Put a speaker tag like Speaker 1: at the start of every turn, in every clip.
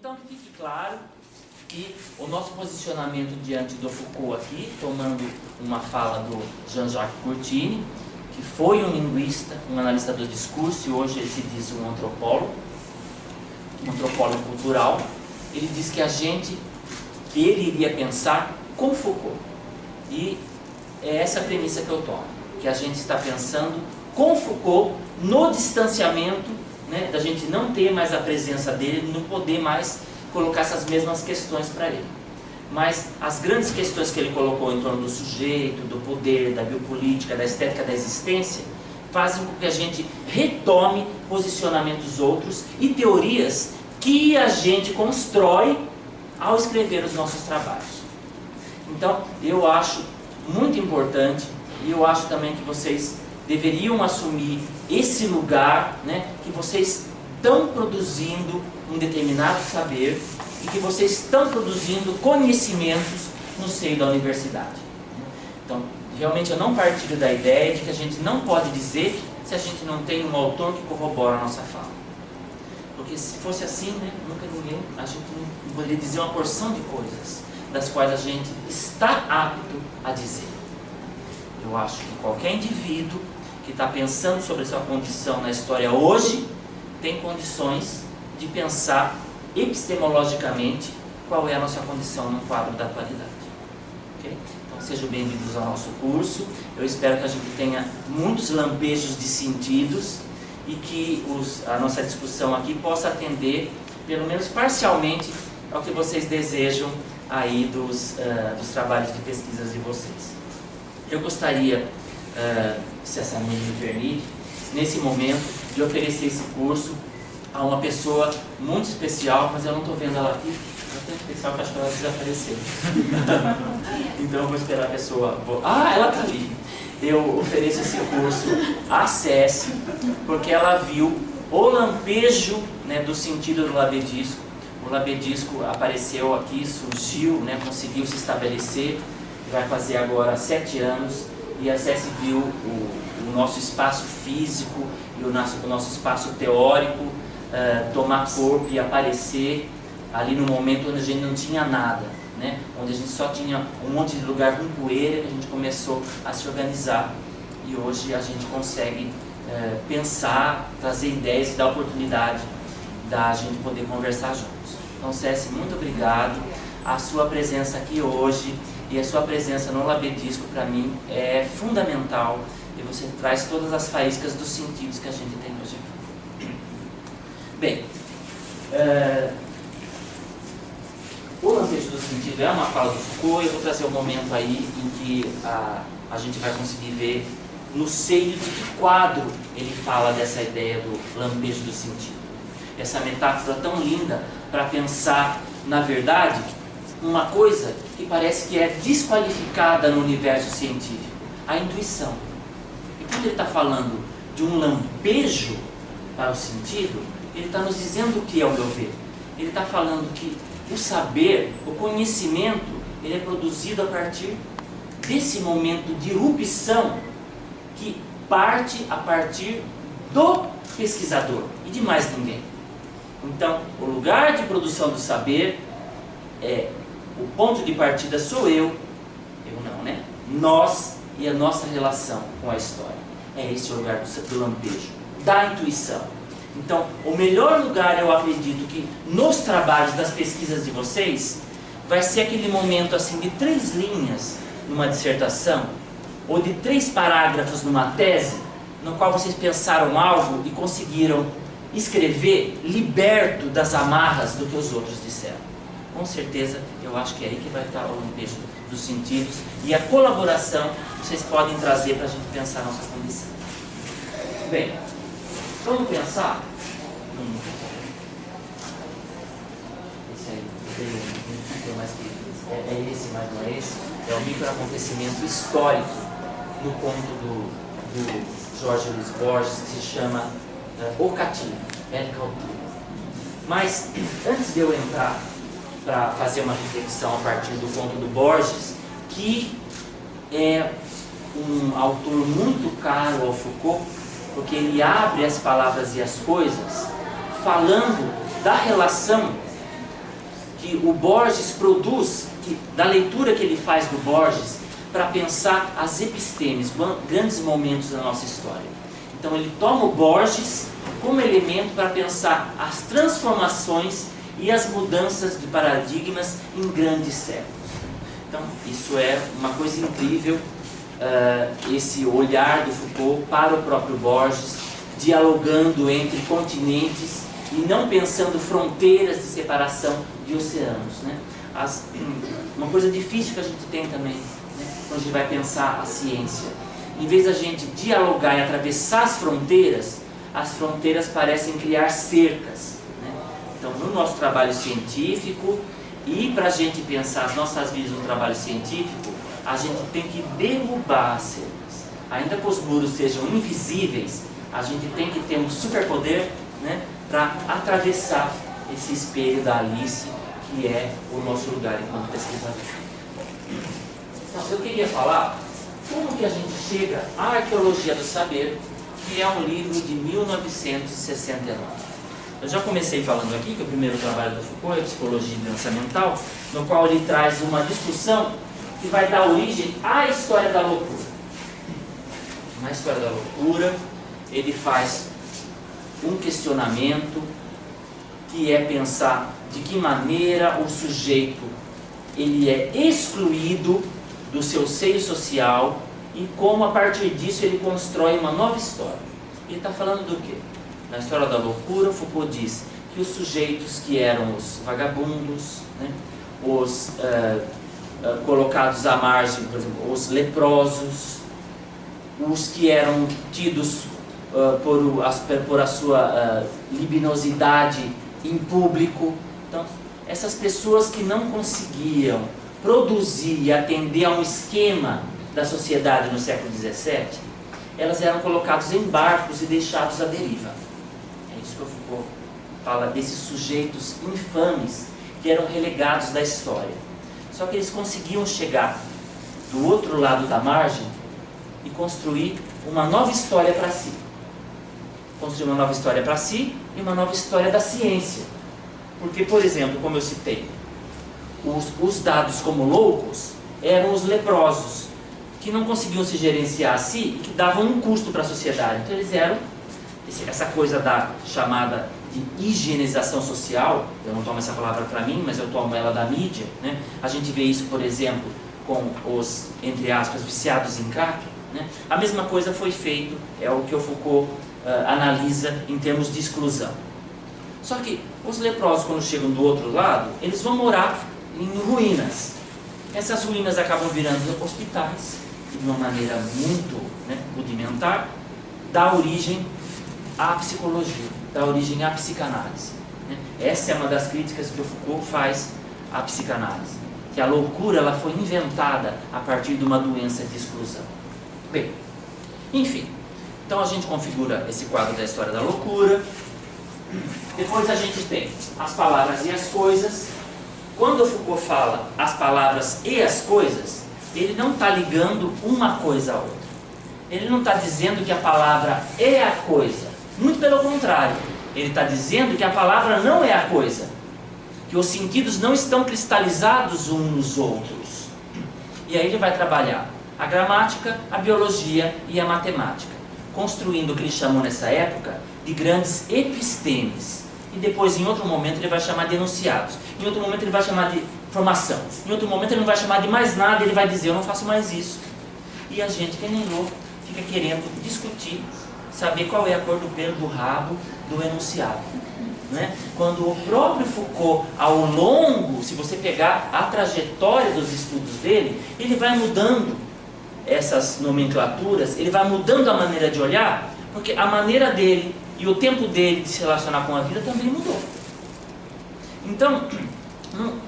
Speaker 1: Então, que fique claro que o nosso posicionamento diante do Foucault aqui, tomando uma fala do Jean-Jacques Courtine, que foi um linguista, um analista do discurso, e hoje ele se diz um antropólogo cultural. Ele diz que ele iria pensar com Foucault. E é essa a premissa que eu tomo, que a gente está pensando com Foucault no distanciamento, né, da gente não ter mais a presença dele, não poder mais colocar essas mesmas questões para ele. Mas as grandes questões que ele colocou em torno do sujeito, do poder, da biopolítica, da estética da existência, fazem com que a gente retome posicionamentos outros e teorias que a gente constrói ao escrever os nossos trabalhos. Então, eu acho muito importante, e eu acho também que vocês deveriam assumir esse lugar, né, que vocês estão produzindo um determinado saber e que vocês estão produzindo conhecimentos no seio da universidade. Então, realmente eu não partilho da ideia de que a gente não pode dizer se a gente não tem um autor que corrobora a nossa fala. Porque se fosse assim, né, a gente não poderia dizer uma porção de coisas das quais a gente está apto a dizer. Eu acho que qualquer indivíduo que está pensando sobre a sua condição na história hoje tem condições de pensar epistemologicamente qual é a nossa condição no quadro da atualidade. Okay? Então sejam bem-vindos ao nosso curso. Eu espero que a gente tenha muitos lampejos de sentidos e que a nossa discussão aqui possa atender, pelo menos parcialmente, ao que vocês desejam aí dos trabalhos de pesquisas de vocês. Eu gostaria, se essa amiga me permite, nesse momento, de oferecer esse curso a uma pessoa muito especial, mas eu não estou vendo ela aqui. Ela é tão especial que acho que ela desapareceu. Então eu vou esperar a pessoa... ela está ali. Eu ofereço esse curso à SESC, porque ela viu o lampejo, né, do sentido do labedisco. O labedisco apareceu aqui, surgiu, né, conseguiu se estabelecer, vai fazer agora 7 anos, e a SESC viu o nosso espaço físico e o nosso espaço teórico tomar corpo e aparecer ali no momento onde a gente não tinha nada, né? Onde a gente só tinha um monte de lugar com poeira, que a gente começou a se organizar, e hoje a gente consegue pensar, trazer ideias e dar oportunidade da gente poder conversar juntos. Então, SESC, muito obrigado. A sua presença aqui hoje e a sua presença no Labedisco, para mim, é fundamental, e você traz todas as faíscas dos sentidos que a gente tem hoje. Bem, o lampejo do sentido é uma fala do Foucault. Eu vou trazer um momento aí em que a gente vai conseguir ver no seio de que quadro ele fala dessa ideia do lampejo do sentido. Essa metáfora tão linda para pensar, na verdade, uma coisa que parece que é desqualificada no universo científico, a intuição. E quando ele está falando de um lampejo para o sentido, ele está nos dizendo o que é o meu ver. Ele está falando que o saber, o conhecimento, ele é produzido a partir desse momento de irrupção que parte a partir do pesquisador e de mais ninguém. Então, o lugar de produção do saber o ponto de partida sou eu não, né? Nós e a nossa relação com a história. É esse o lugar do lampejo, da intuição. Então, o melhor lugar, eu acredito que nos trabalhos das pesquisas de vocês, vai ser aquele momento assim de 3 linhas numa dissertação, ou de 3 parágrafos numa tese, no qual vocês pensaram algo e conseguiram escrever liberto das amarras do que os outros disseram. Com certeza, eu acho que é aí que vai estar o lampejo dos sentidos e a colaboração que vocês podem trazer para a gente pensar a nossa condição. Bem, vamos pensar? Esse aí, é esse, mas não é esse. É o microacontecimento histórico no conto do Jorge Luiz Borges, que se chama O Cativo, El Cautivo. Mas, antes de eu entrar para fazer uma reflexão a partir do conto do Borges, que é um autor muito caro ao Foucault, porque ele abre as palavras e as coisas falando da relação que o Borges produz, da leitura que ele faz do Borges, para pensar as epistemes, grandes momentos da nossa história. Então ele toma o Borges como elemento para pensar as transformações e as mudanças de paradigmas em grandes séculos. Então isso é uma coisa incrível, esse olhar do Foucault para o próprio Borges, dialogando entre continentes e não pensando fronteiras de separação de oceanos, né? Uma coisa difícil que a gente tem também, né, quando a gente vai pensar a ciência. Em vez da gente dialogar e atravessar as fronteiras parecem criar cercas, né? Então, no nosso trabalho científico, e para a gente pensar as nossas vidas no trabalho científico, a gente tem que derrubar as cercas. Ainda que os muros sejam invisíveis, a gente tem que ter um superpoder, né, para atravessar esse espelho da Alice, que é o nosso lugar enquanto pesquisador. Então, eu queria falar como que a gente chega à Arqueologia do Saber, que é um livro de 1969. Eu já comecei falando aqui que o primeiro trabalho do Foucault é a Psicologia e Doença Mental, no qual ele traz uma discussão que vai dar origem à história da loucura. Na história da loucura, ele faz um questionamento que é pensar de que maneira o sujeito ele é excluído do seu seio social e como a partir disso ele constrói uma nova história. Ele está falando do quê? Na história da loucura, Foucault diz que os sujeitos que eram os vagabundos, né, os colocados à margem, por exemplo, os leprosos, os que eram tidos por a sua libidinosidade em público. Então, essas pessoas que não conseguiam produzir e atender a um esquema da sociedade no século XVII, elas eram colocadas em barcos e deixados à deriva. É isso que o Foucault fala desses sujeitos infames que eram relegados da história. Só que eles conseguiam chegar do outro lado da margem e construir uma nova história para si. Construir uma nova história para si e uma nova história da ciência. Porque, por exemplo, como eu citei, os dados como loucos eram os leprosos, que não conseguiam se gerenciar a si e que davam um custo para a sociedade. Então eles eram, essa coisa da chamada de higienização social, eu não tomo essa palavra para mim, mas eu tomo ela da mídia, né? A gente vê isso, por exemplo, com os, entre aspas, viciados em crack, né? A mesma coisa foi feito, é o que o Foucault analisa em termos de exclusão. Só que os leprosos, quando chegam do outro lado, eles vão morar em ruínas. Essas ruínas acabam virando hospitais, de uma maneira muito, né, rudimentar, dá origem à psicologia, dá origem à psicanálise, né? Essa é uma das críticas que o Foucault faz à psicanálise, que a loucura ela foi inventada a partir de uma doença de exclusão. Bem, enfim, então a gente configura esse quadro da história da loucura. Depois a gente tem as palavras e as coisas. Quando o Foucault fala as palavras e as coisas, ele não está ligando uma coisa à outra. Ele não está dizendo que a palavra é a coisa. Muito pelo contrário. Ele está dizendo que a palavra não é a coisa. Que os sentidos não estão cristalizados uns nos outros. E aí ele vai trabalhar a gramática, a biologia e a matemática, construindo o que ele chamou nessa época de grandes epistemes. E depois, em outro momento, ele vai chamar de enunciados. Em outro momento, ele vai chamar de formação. Em outro momento, ele não vai chamar de mais nada, ele vai dizer, eu não faço mais isso. E a gente, que nem louco, fica querendo discutir, saber qual é a cor do pelo do rabo do enunciado. Né? Quando o próprio Foucault, ao longo, se você pegar a trajetória dos estudos dele, ele vai mudando essas nomenclaturas, ele vai mudando a maneira de olhar, porque a maneira dele e o tempo dele de se relacionar com a vida também mudou. Então,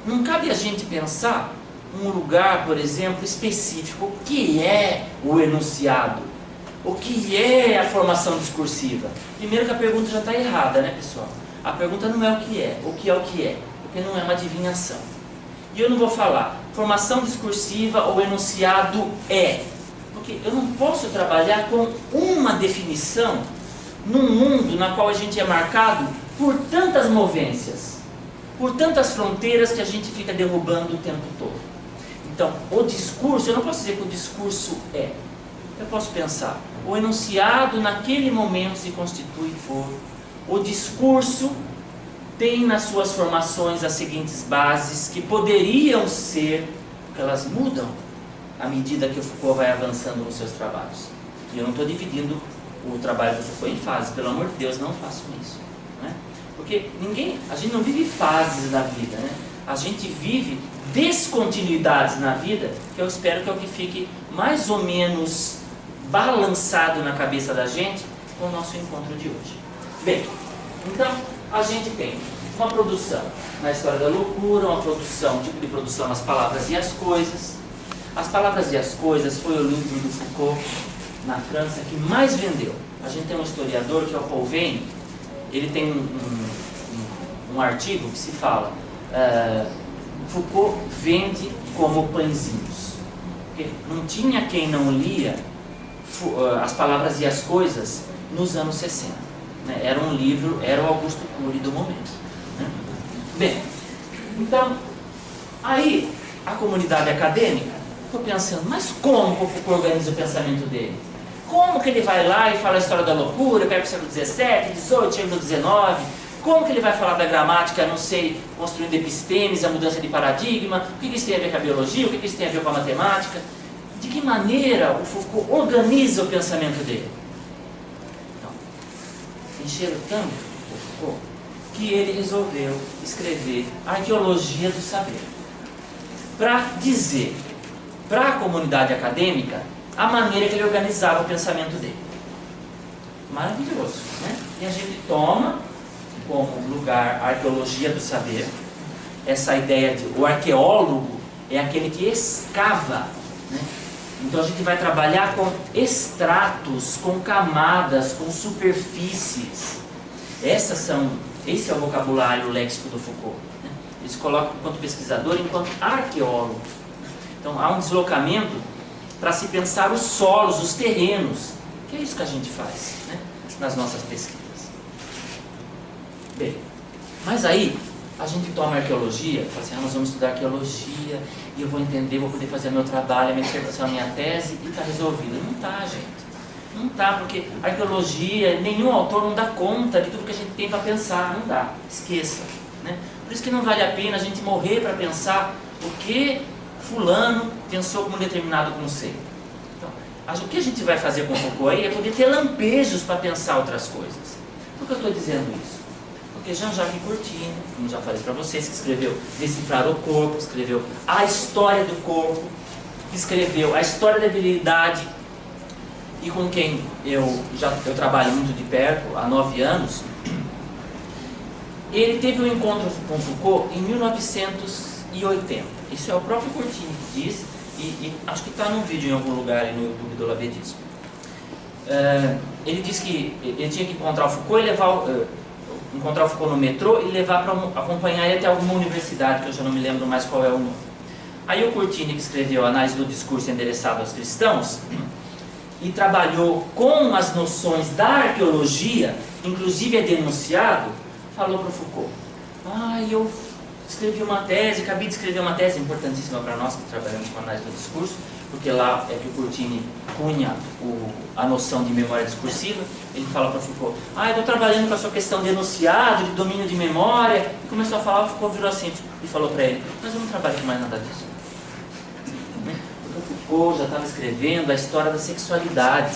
Speaker 1: não cabe a gente pensar um lugar, por exemplo, específico. O que é o enunciado? O que é a formação discursiva? Primeiro que a pergunta já está errada, né, pessoal? A pergunta não é o que é o que é, porque não é uma adivinhação. E eu não vou falar formação discursiva ou enunciado é, porque eu não posso trabalhar com uma definição num mundo na qual a gente é marcado por tantas movências. por tantas fronteiras que a gente fica derrubando o tempo todo. Então, o discurso, eu não posso dizer que o discurso é. Eu posso pensar, o enunciado naquele momento se constitui foro. O discurso tem nas suas formações as seguintes bases que poderiam ser, porque elas mudam à medida que o Foucault vai avançando nos seus trabalhos. E eu não estou dividindo o trabalho do Foucault em fases, pelo amor de Deus, não façam isso. Né? Porque a gente não vive fases da vida, né? A gente vive descontinuidades na vida, que eu espero que é o que fique mais ou menos balançado na cabeça da gente com o nosso encontro de hoje. Bem, então a gente tem uma produção na História da Loucura, uma produção, tipo de produção As Palavras e as Coisas. As Palavras e as Coisas foi o livro do Foucault na França que mais vendeu. A gente tem um historiador que é o Paul Veyne, ele tem um artigo que se fala Foucault vende como pãezinhos. Porque não tinha quem não lia As Palavras e as Coisas nos anos 60. Né? Era um livro, era o Augusto Cury do momento. Né? Bem, então, aí a comunidade acadêmica ficou pensando, mas como o Foucault organiza o pensamento dele? Como que ele vai lá e fala a História da Loucura, pega o século XVII, XVIII, chega no XIX? Como que ele vai falar da gramática, não sei, construindo epistemes, a mudança de paradigma? O que isso tem a ver com a biologia? O que isso tem a ver com a matemática? De que maneira o Foucault organiza o pensamento dele? Então, encheram tanto o Foucault que ele resolveu escrever Arqueologia do Saber, para dizer para a comunidade acadêmica a maneira que ele organizava o pensamento dele. Maravilhoso, né? E a gente toma como lugar a Arqueologia do Saber, essa ideia de o arqueólogo é aquele que escava, né? Então a gente vai trabalhar com estratos, com camadas, com superfícies. Esse é o vocabulário léxico do Foucault, né? Eles colocam enquanto pesquisador, enquanto arqueólogo. Então há um deslocamento para se pensar os solos, os terrenos, que é isso que a gente faz, né, nas nossas pesquisas. Bem, mas aí a gente toma a arqueologia, fala assim, nós vamos estudar arqueologia e eu vou entender, vou poder fazer meu trabalho, a minha dissertação, a minha tese e está resolvido. Não está, gente. Não está, porque a arqueologia, nenhum autor não dá conta de tudo que a gente tem para pensar. Não dá, esqueça, né? Por isso que não vale a pena a gente morrer para pensar o que fulano pensou como um determinado conceito. Então, o que a gente vai fazer com o Foucault aí é poder ter lampejos para pensar outras coisas. Por que eu estou dizendo isso? Porque Jean-Jacques Courtine, como já falei para vocês, que escreveu Decifrar o Corpo, escreveu A História do Corpo, escreveu A História da Virilidade, e com quem eu trabalho muito de perto, há 9 anos, ele teve um encontro com Foucault em 1980. Isso é o próprio Courtine que diz, e acho que está num vídeo em algum lugar aí no YouTube do Lavedismo. Ele disse que ele tinha que encontrar o Foucault e encontrar o Foucault no metrô e levar para acompanhar ele até alguma universidade, que eu já não me lembro mais qual é o nome. Aí o Courtine, que escreveu a Análise do Discurso Endereçado aos Cristãos, e trabalhou com as noções da arqueologia, inclusive é denunciado, falou para o Foucault, eu escrevi uma tese, acabei de escrever uma tese importantíssima para nós que trabalhamos com análise do discurso, porque lá é que o Courtine cunha a noção de memória discursiva. Ele fala para Foucault, eu estou trabalhando com a sua questão de enunciado, de domínio de memória, e começou a falar, o Foucault virou assim e falou para ele, mas eu não trabalho com mais nada disso. Porque o Foucault já estava escrevendo a história da sexualidade.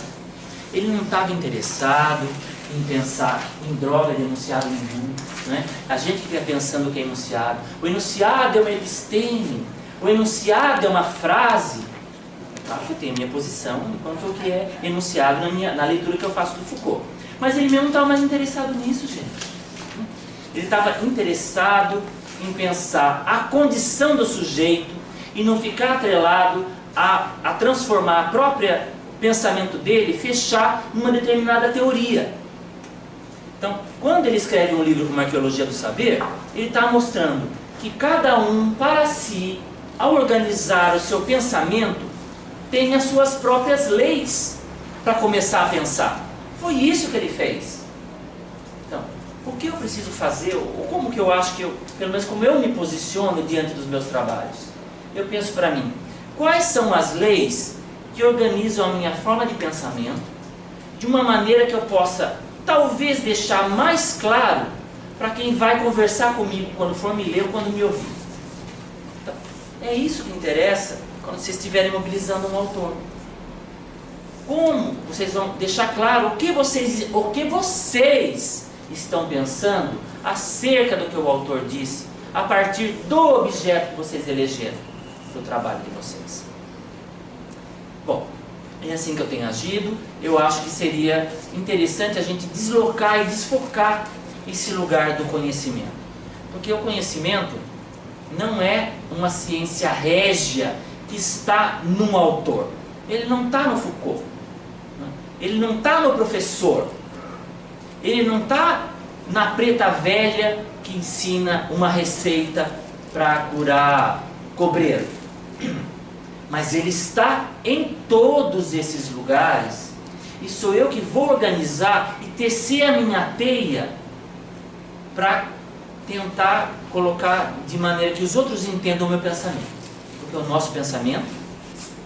Speaker 1: Ele não estava interessado em pensar em droga de enunciado nenhum, né? A gente fica pensando o que é enunciado. O enunciado é uma episteme, o enunciado é uma frase. Claro que eu tenho a minha posição enquanto o que é enunciado na leitura que eu faço do Foucault. Mas ele mesmo não estava mais interessado nisso, gente. Ele estava interessado em pensar a condição do sujeito e não ficar atrelado a transformar a própria pensamento dele, fechar numa determinada teoria. Então, quando ele escreve um livro como Arqueologia do Saber, ele está mostrando que cada um, para si, ao organizar o seu pensamento, tem as suas próprias leis para começar a pensar. Foi isso que ele fez. Então, o que eu preciso fazer, ou como que eu acho que pelo menos como eu me posiciono diante dos meus trabalhos. Eu penso para mim, quais são as leis que organizam a minha forma de pensamento, de uma maneira que eu possa talvez deixar mais claro para quem vai conversar comigo quando for me ler ou quando me ouvir. Então, é isso que interessa quando vocês estiverem mobilizando um autor. Como vocês vão deixar claro o que vocês estão pensando acerca do que o autor disse, a partir do objeto que vocês elegeram para o trabalho de vocês. Bom, é assim que eu tenho agido. Eu acho que seria interessante a gente deslocar e desfocar esse lugar do conhecimento. Porque o conhecimento não é uma ciência régia que está num autor. Ele não está no Foucault. Ele não está no professor. Ele não está na preta velha que ensina uma receita para curar cobreiro. Mas ele está em todos esses lugares. E sou eu que vou organizar e tecer a minha teia para tentar colocar de maneira que os outros entendam o meu pensamento. Porque o nosso pensamento,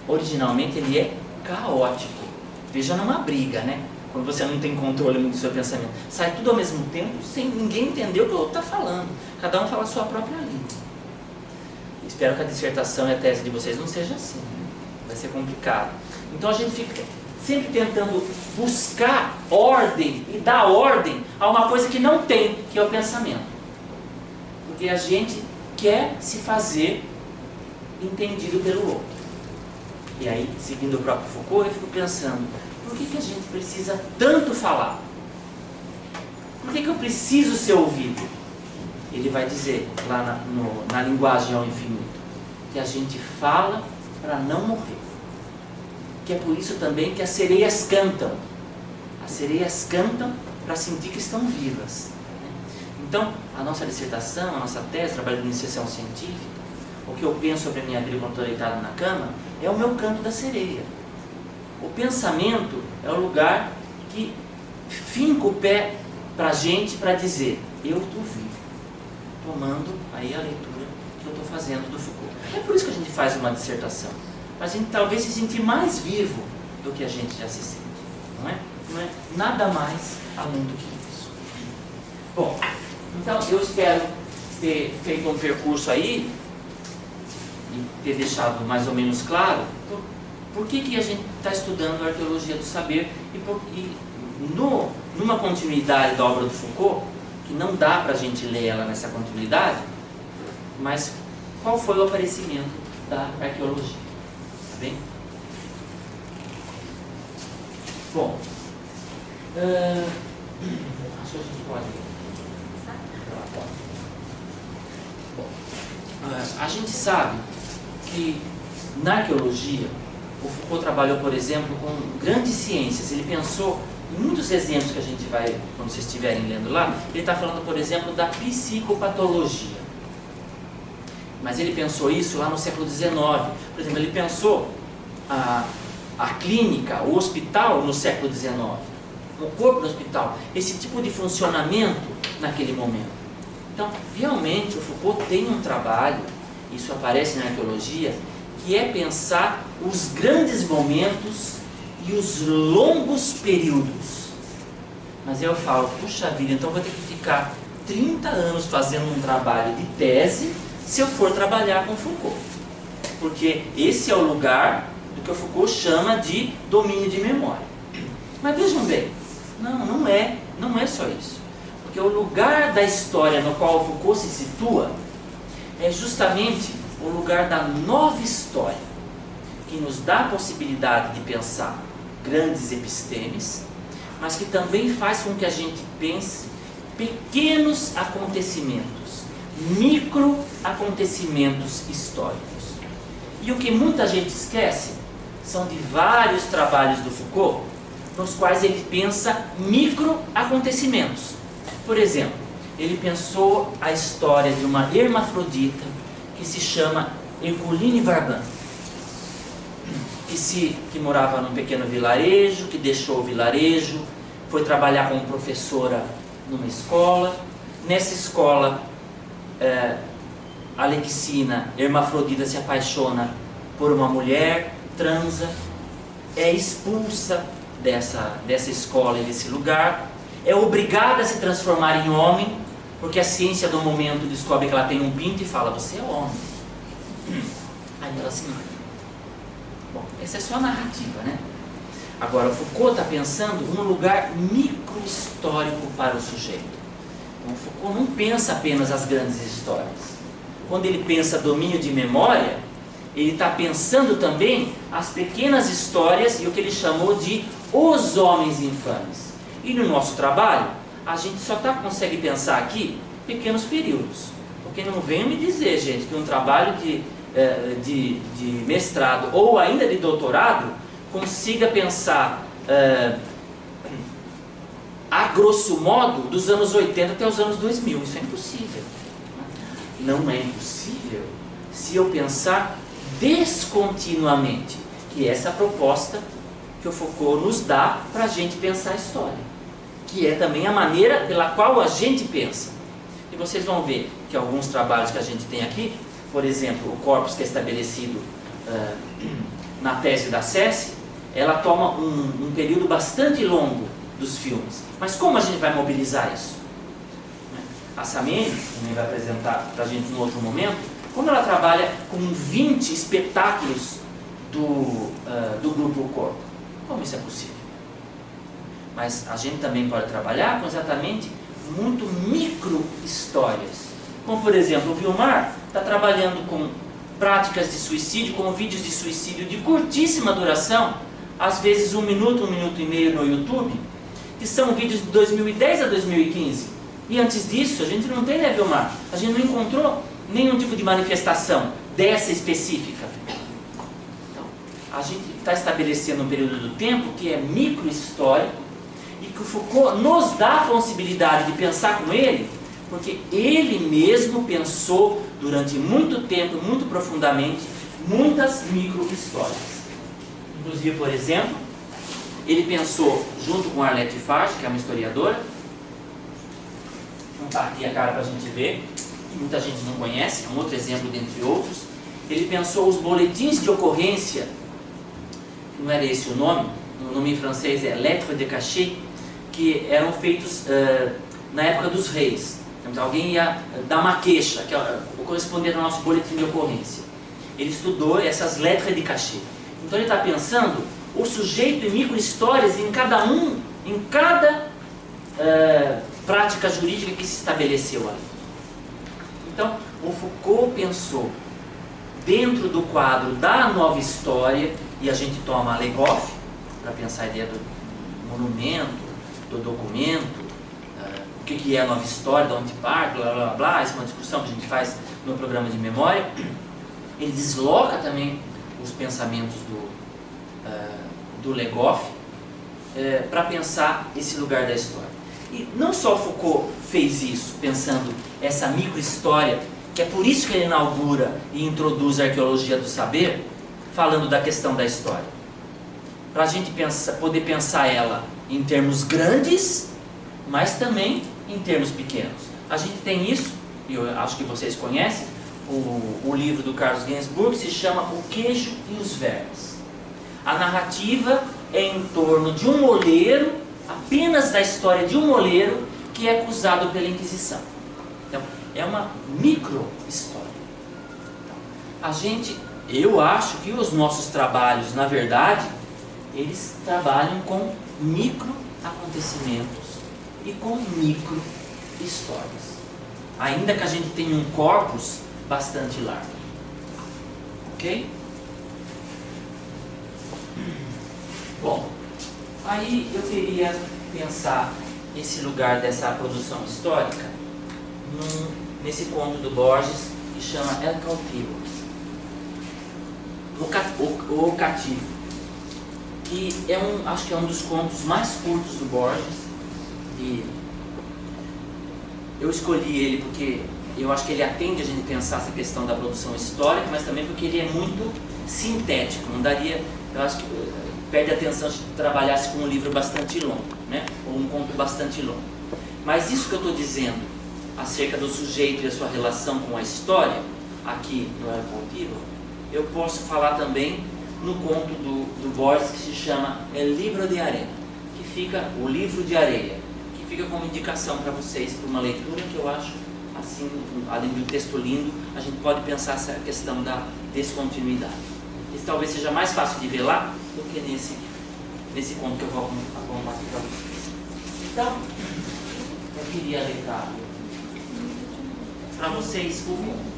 Speaker 1: originalmente, ele é caótico. Veja numa briga, né? Quando você não tem controle do seu pensamento. Sai tudo ao mesmo tempo, sem ninguém entender o que o outro está falando. Cada um fala a sua própria língua. Espero que a dissertação e a tese de vocês não seja assim, né? Vai ser complicado. Então a gente fica sempre tentando buscar ordem e dar ordem a uma coisa que não tem, que é o pensamento. Porque a gente quer se fazer entendido pelo outro. E aí, seguindo o próprio Foucault, eu fico pensando, por que a gente precisa tanto falar? Por que eu preciso ser ouvido? Ele vai dizer lá na linguagem ao infinito, que a gente fala para não morrer. Que é por isso também que as sereias cantam. As sereias cantam para sentir que estão vivas. Então, a nossa dissertação, a nossa tese, trabalho de iniciação científica, o que eu penso sobre a minha vida quando estou deitado na cama, é o meu canto da sereia. O pensamento é o lugar que finca o pé para a gente para dizer, eu estou vivo. Tomando aí a leitura que eu estou fazendo do Foucault. É por isso que a gente faz uma dissertação. Para a gente talvez se sentir mais vivo do que a gente já se sente. Não é? Não é nada mais além do que isso. Bom, então eu espero ter feito um percurso aí e ter deixado mais ou menos claro por que a gente está estudando a arqueologia do saber e numa continuidade da obra do Foucault, que não dá para a gente ler ela nessa continuidade, mas qual foi o aparecimento da arqueologia? Tá bem? Bom, acho que a gente pode. Bom, a gente sabe que na arqueologia o Foucault trabalhou, por exemplo, com grandes ciências. Ele pensou em muitos exemplos que a gente vai, quando vocês estiverem lendo lá, ele está falando, por exemplo, da psicopatologia. Mas ele pensou isso lá no século XIX. Por exemplo, ele pensou a clínica, o hospital no século XIX, o corpo do hospital, esse tipo de funcionamento naquele momento. Então, realmente, o Foucault tem um trabalho, isso aparece na arqueologia, que é pensar os grandes momentos e os longos períodos. Mas eu falo, puxa vida, então vou ter que ficar 30 anos fazendo um trabalho de tese se eu for trabalhar com Foucault. Porque esse é o lugar do que o Foucault chama de domínio de memória. Mas vejam bem, não é só isso. Porque o lugar da história no qual o Foucault se situa é justamente o lugar da nova história, que nos dá a possibilidade de pensar grandes epistemes, mas que também faz com que a gente pense pequenos acontecimentos, micro acontecimentos históricos. E o que muita gente esquece são de vários trabalhos do Foucault, nos quais ele pensa micro acontecimentos. Por exemplo, ele pensou a história de uma hermafrodita que se chama Herculine Barban, que morava num pequeno vilarejo, que deixou o vilarejo, foi trabalhar como professora numa escola. Nessa escola, Alexina, hermafrodita, se apaixona por uma mulher, transa, é expulsa dessa escola e desse lugar, é obrigada a se transformar em homem, porque a ciência do momento descobre que ela tem um pinto e fala, você é homem. Aí ela se mata. Bom, essa é só a narrativa, né? Agora, Foucault está pensando num lugar micro-histórico para o sujeito. Então, Foucault não pensa apenas as grandes histórias. Quando ele pensa domínio de memória, ele está pensando também as pequenas histórias e o que ele chamou de os homens infames. E no nosso trabalho, a gente só consegue pensar aqui pequenos períodos. Porque não venha me dizer, gente, que um trabalho de mestrado ou ainda de doutorado consiga pensar a grosso modo dos anos 80 até os anos 2000. Isso é impossível. Não é impossível se eu pensar descontinuamente, que é essa proposta que o Foucault nos dá para a gente pensar a história, que é também a maneira pela qual a gente pensa. E vocês vão ver que alguns trabalhos que a gente tem aqui, por exemplo, o corpus que é estabelecido na tese da Ceci, ela toma um período bastante longo dos filmes. Mas como a gente vai mobilizar isso? A Samene, que também vai apresentar para a gente em outro momento, como ela trabalha com 20 espetáculos do grupo Corpo. Como isso é possível? Mas a gente também pode trabalhar com exatamente muito micro histórias. Como, por exemplo, o Vilmar está trabalhando com práticas de suicídio, com vídeos de suicídio de curtíssima duração, às vezes 1 minuto, 1 minuto e meio no YouTube, que são vídeos de 2010 a 2015. E antes disso, a gente não tem, né, Vilmar? A gente não encontrou nenhum tipo de manifestação dessa específica. Então, a gente está estabelecendo um período do tempo que é micro-histórico e que o Foucault nos dá a possibilidade de pensar com ele, porque ele mesmo pensou durante muito tempo, muito profundamente, muitas micro-histórias. Inclusive, por exemplo, ele pensou, junto com Arlette Farge, que é uma historiadora, não está aqui a cara para a gente ver, que muita gente não conhece, é um outro exemplo dentre outros. Ele pensou os boletins de ocorrência, não era esse o nome em francês é lettres de cachet, que eram feitos na época dos reis. Então, alguém ia dar uma queixa, que correspondia ao nosso boletim de ocorrência. Ele estudou essas lettres de cachet. Então ele está pensando o sujeito e micro-histórias em cada prática jurídica que se estabeleceu ali. Então, o Foucault pensou dentro do quadro da nova história, e a gente toma Legoff para pensar a ideia do monumento, do documento, o que é a nova história, de onde parte, blá blá blá, essa é uma discussão que a gente faz no programa de memória. Ele desloca também os pensamentos do Legoff para pensar esse lugar da história. E não só Foucault fez isso, pensando essa micro-história, que é por isso que ele inaugura e introduz a arqueologia do saber, falando da questão da história. Para a gente poder pensar ela em termos grandes, mas também em termos pequenos. A gente tem isso, e eu acho que vocês conhecem, o livro do Carlos Ginzburg se chama O Queijo e os Vermes. A narrativa é em torno de um moleiro, apenas da história de um moleiro que é acusado pela Inquisição. Então, é uma micro-história. Então, eu acho que os nossos trabalhos, na verdade, eles trabalham com micro-acontecimentos e com micro-histórias. Ainda que a gente tenha um corpus bastante largo. Ok? Bom, aí eu queria pensar esse lugar dessa produção histórica nesse conto do Borges que chama El Cautivo, o Cativo, que acho que é um dos contos mais curtos do Borges. E eu escolhi ele porque eu acho que ele atende a gente pensar essa questão da produção histórica, mas também porque ele é muito sintético. Não daria, eu acho que perde atenção se trabalhasse com um livro bastante longo, né? Ou um conto bastante longo. Mas isso que eu estou dizendo acerca do sujeito e a sua relação com a história, aqui no El Cautivo, eu posso falar também no conto do Borges, que se chama El Libro de Arena, que fica o livro de areia, que fica como indicação para vocês, para uma leitura que eu acho, assim, além do texto lindo, a gente pode pensar essa questão da descontinuidade. Esse talvez seja mais fácil de ver lá do que nesse conto que eu vou arrumar aqui para vocês. Então, eu queria ler para vocês o conto.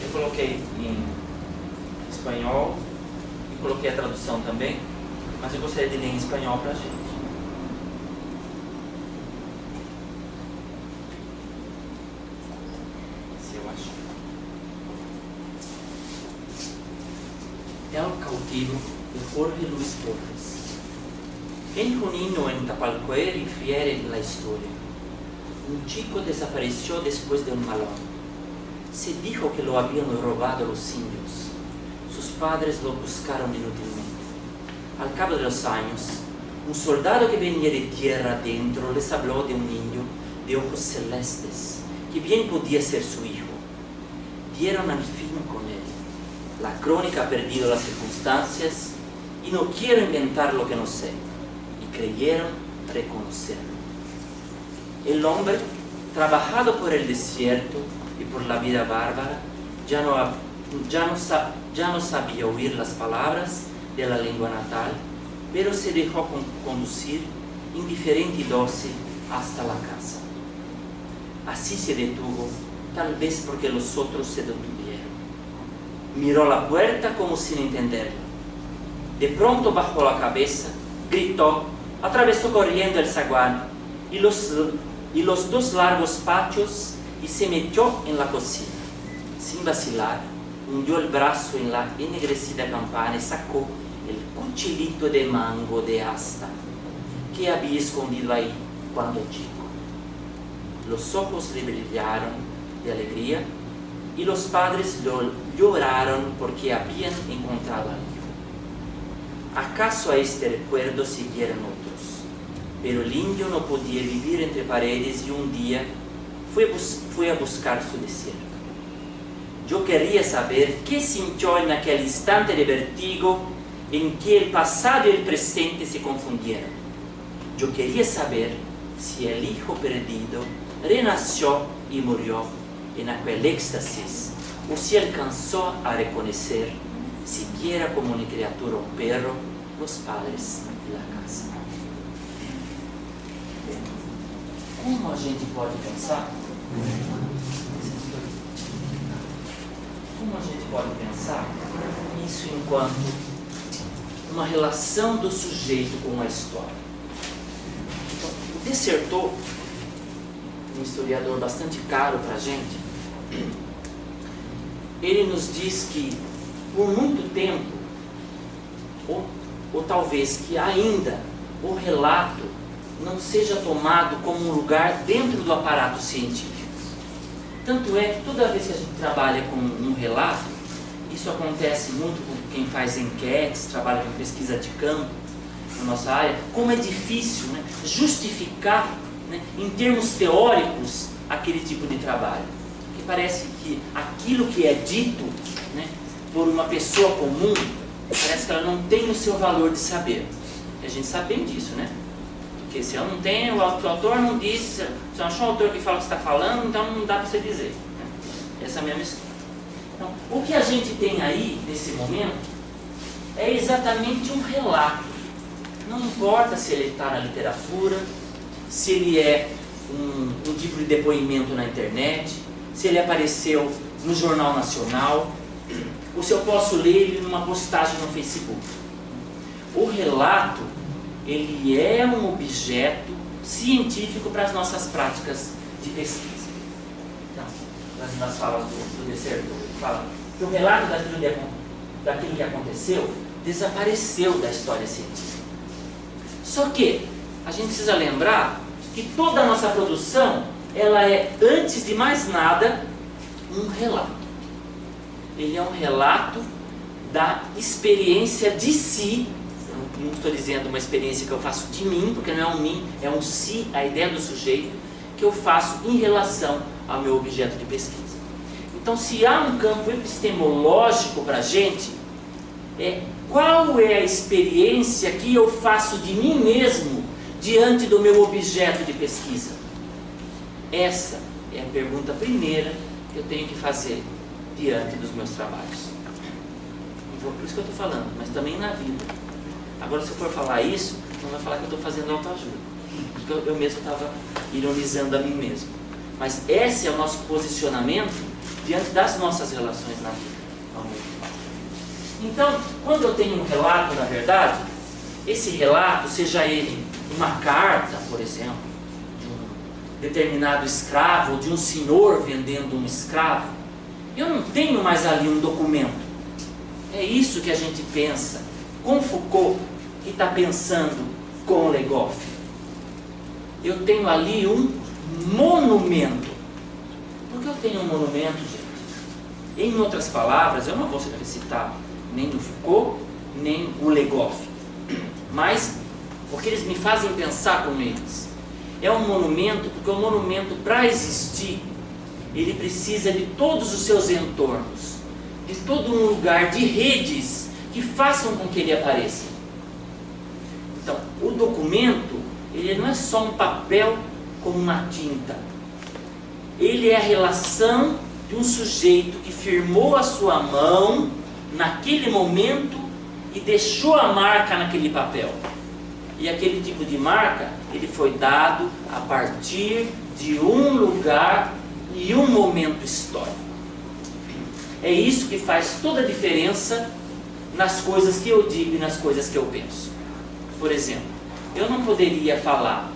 Speaker 1: Eu coloquei em espanhol e coloquei a tradução também, mas eu gostaria de ler em espanhol para a gente. Se eu achar. El Cautivo, de Jorge Luis Borges. En Junín, en Tapalqué, refiere la historia. Un chico desapareció después de un malón. Se dijo que lo habían robado los indios. Sus padres lo buscaron inútilmente. Al cabo de los años, un soldado que venía de tierra adentro les habló de un niño de ojos celestes, que bien podía ser su hijo. Dieron al fin con él. La crónica ha perdido las circunstancias y no quiero inventar lo que no sé. Y creyeron reconocerlo. El hombre, trabajado por el desierto y por la vida bárbara, ya no sabía oír las palabras de la lengua natal, pero se dejó conducir, indiferente y dócil, hasta la casa. Así se detuvo, tal vez porque los otros se detuvieron. Miró la puerta como sin entenderla. De pronto bajó la cabeza, gritó, atravesó corriendo el zaguán y los dos largos patios y se metió en la cocina. Sin vacilar, hundió el brazo en la ennegrecida campana y sacó el cuchillito de mango de asta que había escondido ahí cuando chico. Los ojos le brillaron de alegría y los padres lloraron porque habían encontrado al hijo. ¿Acaso a este recuerdo siguieran otros? Pero el indio no podía vivir entre paredes y un día fue a buscar su desierto. Yo quería saber qué sintió en aquel instante de vertigo en que el pasado y el presente se confundieron. Yo quería saber si el hijo perdido renació y murió en aquel éxtasis, o si alcanzó a reconocer, siquiera como una criatura o un perro, los padres de la casa. Como a gente pode pensar? Como a gente pode pensar isso enquanto uma relação do sujeito com a história? Então, o Desserteau, um historiador bastante caro para a gente, ele nos diz que por muito tempo, ou talvez que ainda, o relato não seja tomado como um lugar dentro do aparato científico. Tanto é que toda vez que a gente trabalha com um relato, isso acontece muito com quem faz enquetes, trabalha com pesquisa de campo, na nossa área, como é difícil, né, justificar, né, em termos teóricos aquele tipo de trabalho. Porque parece que aquilo que é dito, né, por uma pessoa comum, parece que ela não tem o seu valor de saber. E a gente sabe bem disso, né? Porque se ela não tem, o autor não disse, se não achou um autor que fala o que está falando, então não dá para você dizer. Né? Essa é a mesma história. Então, o que a gente tem aí, nesse momento, é exatamente um relato. Não importa se ele está na literatura, se ele é um tipo de depoimento na internet, se ele apareceu no Jornal Nacional, ou se eu posso ler ele numa postagem no Facebook. O relato, ele é um objeto científico para as nossas práticas de pesquisa. Então, nas falas do Desserteau, ele fala que o relato daquilo que aconteceu desapareceu da história científica. Só que a gente precisa lembrar que toda a nossa produção, ela é, antes de mais nada, um relato. Ele é um relato da experiência de si. Eu não estou dizendo uma experiência que eu faço de mim, porque não é um mim, é um si, a ideia do sujeito, que eu faço em relação ao meu objeto de pesquisa. Então, se há um campo epistemológico para a gente, qual é a experiência que eu faço de mim mesmo diante do meu objeto de pesquisa? Essa é a pergunta primeira que eu tenho que fazer diante dos meus trabalhos. Por isso que eu estou falando, mas também na vida. Agora, se eu for falar isso, não vai falar que eu estou fazendo autoajuda, porque eu mesmo estava ironizando a mim mesmo. Mas esse é o nosso posicionamento diante das nossas relações na vida. Então, quando eu tenho um relato, na verdade, esse relato, seja ele uma carta, por exemplo, de um determinado escravo, ou de um senhor vendendo um escravo, eu não tenho mais ali um documento. É isso que a gente pensa com Foucault, que está pensando com Legoff. Eu tenho ali um monumento. Por que eu tenho um monumento, gente? Em outras palavras, eu não vou citar nem o Foucault, nem o Legoff, mas porque eles me fazem pensar com eles. É um monumento, porque o monumento, para existir, ele precisa de todos os seus entornos, de todo um lugar, de redes que façam com que ele apareça. Então, o documento, ele não é só um papel com uma tinta. Ele é a relação de um sujeito que firmou a sua mão naquele momento e deixou a marca naquele papel. E aquele tipo de marca, ele foi dado a partir de um lugar e um momento histórico. É isso que faz toda a diferença nas coisas que eu digo e nas coisas que eu penso. Por exemplo, eu não poderia falar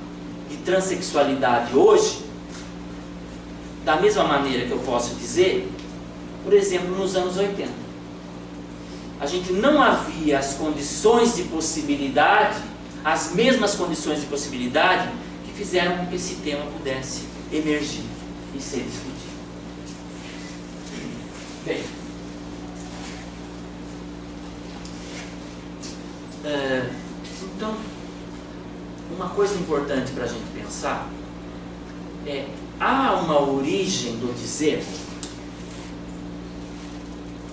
Speaker 1: de transexualidade hoje da mesma maneira que eu posso dizer, por exemplo, nos anos 80. A gente não havia as condições de possibilidade, as mesmas condições de possibilidade que fizeram com que esse tema pudesse emergir e ser discutido. Bem, então, uma coisa importante para a gente pensar é: há uma origem do dizer?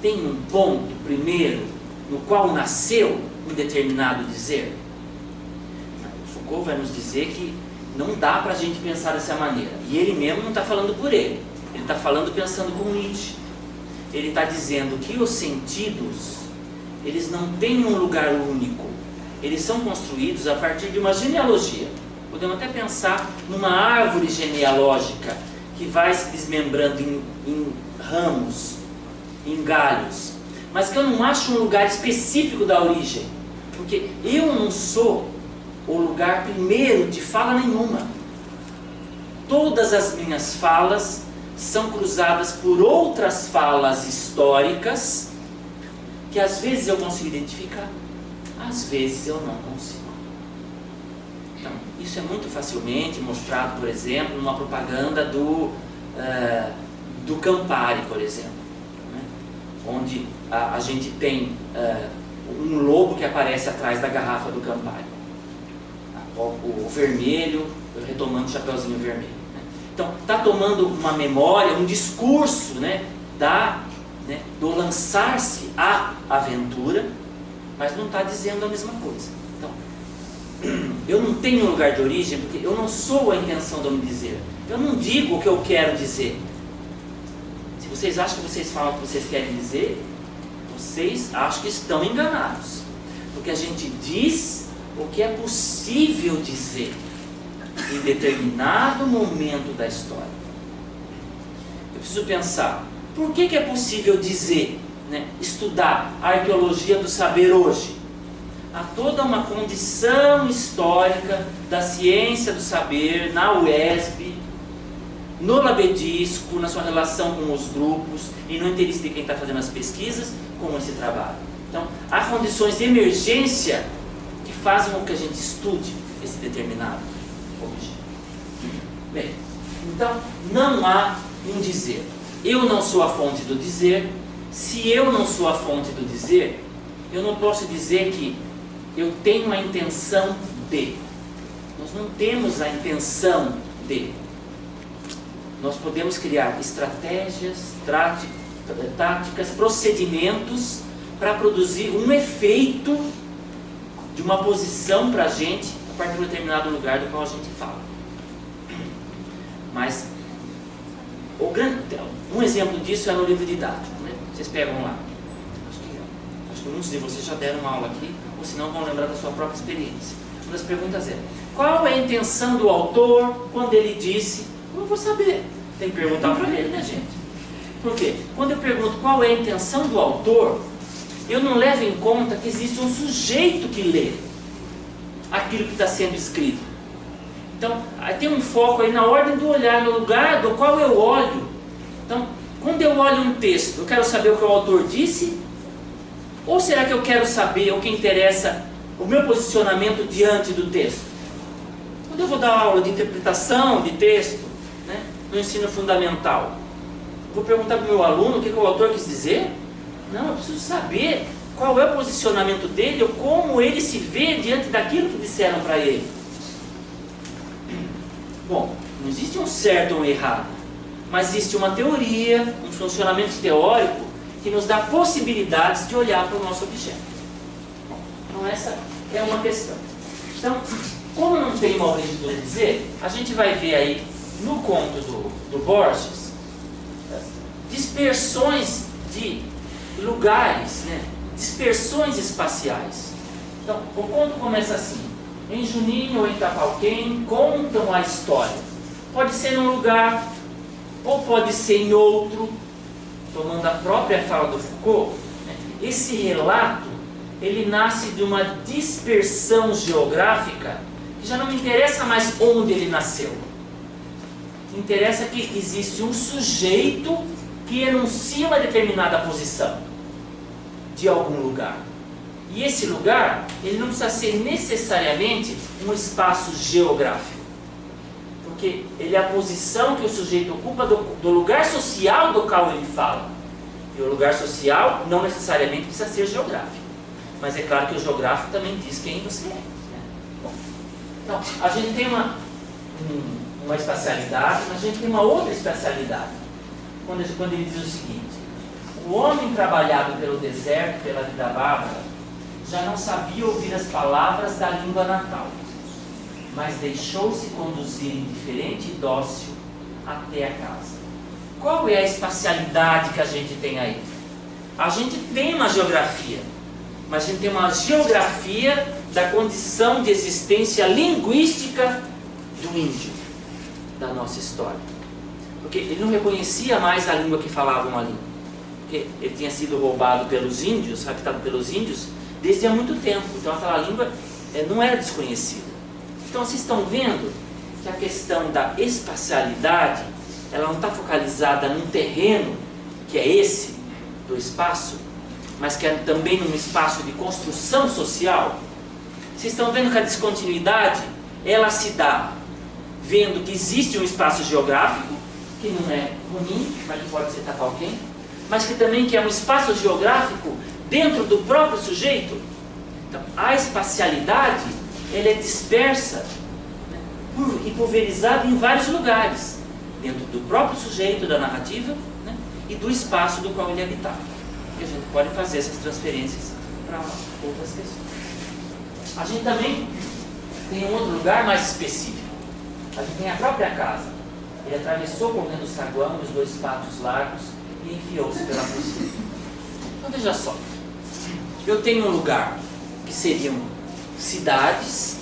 Speaker 1: Tem um ponto primeiro no qual nasceu um determinado dizer? Foucault vai nos dizer que não dá para a gente pensar dessa maneira. E ele mesmo não está falando por ele. Ele está falando pensando com Nietzsche. Ele está dizendo que os sentidos, eles não têm um lugar único. Eles são construídos a partir de uma genealogia. Podemos até pensar numa árvore genealógica que vai se desmembrando em ramos, em galhos, mas que eu não acho um lugar específico da origem, porque eu não sou o lugar primeiro de fala nenhuma. Todas as minhas falas são cruzadas por outras falas históricas que às vezes eu consigo identificar, às vezes eu não consigo. Então, isso é muito facilmente mostrado, por exemplo, numa propaganda do Campari, por exemplo, né? Onde a gente tem um lobo que aparece atrás da garrafa do Campari, o vermelho, retomando o chapeuzinho vermelho, né? Então, está tomando uma memória, um discurso, né, do lançar-se à aventura, mas não está dizendo a mesma coisa. Então, eu não tenho um lugar de origem, porque eu não sou a intenção de eu me dizer. Eu não digo o que eu quero dizer. Se vocês acham que vocês falam o que vocês querem dizer, vocês acham que estão enganados. Porque a gente diz o que é possível dizer em determinado momento da história. Eu preciso pensar, por que é possível dizer, né, estudar a arqueologia do saber hoje? Há toda uma condição histórica da ciência do saber na UESB, no Labedisco, na sua relação com os grupos e no interesse de quem está fazendo as pesquisas com esse trabalho. Então, há condições de emergência que fazem com que a gente estude esse determinado objeto. Bem, então não há um dizer. Eu não sou a fonte do dizer. Se eu não sou a fonte do dizer, eu não posso dizer que eu tenho a intenção de. Nós não temos a intenção de. Nós podemos criar estratégias, táticas, procedimentos para produzir um efeito de uma posição para a gente a partir de um determinado lugar do qual a gente fala. Mas um exemplo disso é no livro didático, né? Vocês pegam lá. Acho que muitos de vocês já deram uma aula aqui, ou se não vão lembrar da sua própria experiência. Uma das perguntas é: qual é a intenção do autor quando ele disse? Eu não vou saber. Tem que perguntar para ele, né, gente? Por quê? Quando eu pergunto qual é a intenção do autor, eu não levo em conta que existe um sujeito que lê aquilo que está sendo escrito. Então, tem um foco aí na ordem do olhar, no lugar do qual eu olho. Então, quando eu olho um texto, eu quero saber o que o autor disse? Ou será que eu quero saber o que interessa, o meu posicionamento diante do texto? Quando eu vou dar aula de interpretação de texto, né, no ensino fundamental, vou perguntar para o meu aluno o que o autor quis dizer? Não, eu preciso saber qual é o posicionamento dele, ou como ele se vê diante daquilo que disseram para ele. Bom, não existe um certo ou um errado, mas existe uma teoria, um funcionamento teórico que nos dá possibilidades de olhar para o nosso objeto. Bom, então essa é uma questão. Então, como não tem uma origem do dizer, a gente vai ver aí no conto do Borges dispersões de lugares, né? Dispersões espaciais. Então, o conto começa assim: em Juninho ou em Itapaquém contam a história. Pode ser num lugar, ou pode ser em outro, tomando a própria fala do Foucault, né? Esse relato, ele nasce de uma dispersão geográfica que já não me interessa mais onde ele nasceu. Interessa que existe um sujeito que enuncia uma determinada posição de algum lugar. E esse lugar, ele não precisa ser necessariamente um espaço geográfico, porque ele é a posição que o sujeito ocupa do lugar social do qual ele fala. E o lugar social não necessariamente precisa ser geográfico, mas é claro que o geográfico também diz quem você é, né? Bom, então, a gente tem uma espacialidade, mas a gente tem uma outra espacialidade, quando ele diz o seguinte: o homem trabalhado pelo deserto, pela vida bárbara, já não sabia ouvir as palavras da língua natal, mas deixou-se conduzir indiferente e dócil até a casa. Qual é a espacialidade que a gente tem aí? A gente tem uma geografia, mas a gente tem uma geografia da condição de existência linguística do índio, da nossa história. Porque ele não reconhecia mais a língua que falavam ali, porque ele tinha sido roubado pelos índios, raptado pelos índios, desde há muito tempo. Então aquela língua não era desconhecida. Então vocês estão vendo que a questão da espacialidade, ela não está focalizada num terreno, que é esse, do espaço, mas que é também num espaço de construção social. Vocês estão vendo que a descontinuidade, ela se dá vendo que existe um espaço geográfico, que não é ruim, mas que pode ser Itapaquém, mas que também que é um espaço geográfico dentro do próprio sujeito. Então, a espacialidade, ela é dispersa, né, e pulverizada em vários lugares, dentro do próprio sujeito, da narrativa, né, e do espaço do qual ele habitava. E a gente pode fazer essas transferências para outras questões. A gente também tem um outro lugar mais específico. A gente tem a própria casa. Ele atravessou correndo o saguão e os dois pátios largos e enfiou-se pela cozinha. Então veja só, eu tenho um lugar que seriam cidades,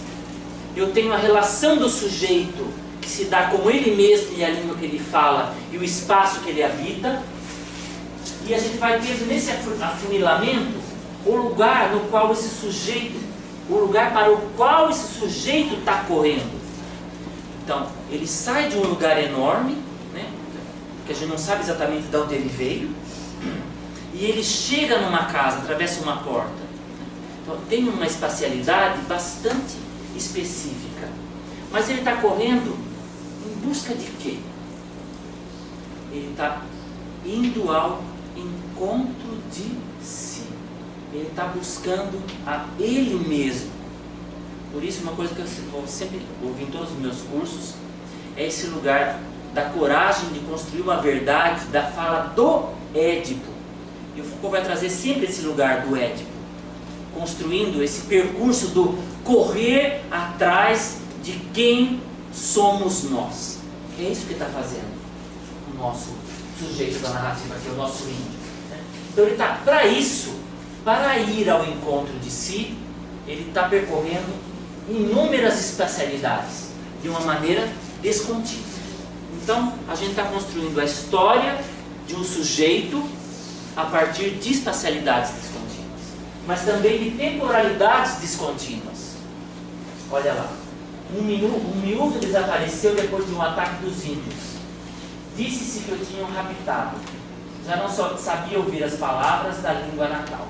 Speaker 1: eu tenho a relação do sujeito que se dá com ele mesmo e a língua que ele fala e o espaço que ele habita, e a gente vai tendo nesse afunilamento o lugar no qual esse sujeito, o lugar para o qual esse sujeito está correndo. Então, ele sai de um lugar enorme, né, que a gente não sabe exatamente de onde ele veio, e ele chega numa casa, atravessa uma porta. Então, tem uma espacialidade bastante específica. Mas ele está correndo Em busca de quê? Ele está indo ao encontro de si. Ele está buscando a ele mesmo. Por isso, uma coisa que eu sempre ouvi em todos os meus cursos é esse lugar da coragem de construir uma verdade, da fala do Édipo. E o Foucault vai trazer sempre esse lugar do Édipo, construindo esse percurso do correr atrás de quem somos nós. É isso que está fazendo o nosso sujeito da narrativa aqui, o nosso índio. Então ele está, para isso, para ir ao encontro de si, ele está percorrendo inúmeras espacialidades, de uma maneira descontínua. Então, a gente está construindo a história de um sujeito a partir de espacialidades descontínuas, mas também de temporalidades descontínuas. Olha lá. Um miúdo desapareceu depois de um ataque dos índios. Disse-se que o tinham raptado. Já não sabia ouvir as palavras da língua natal.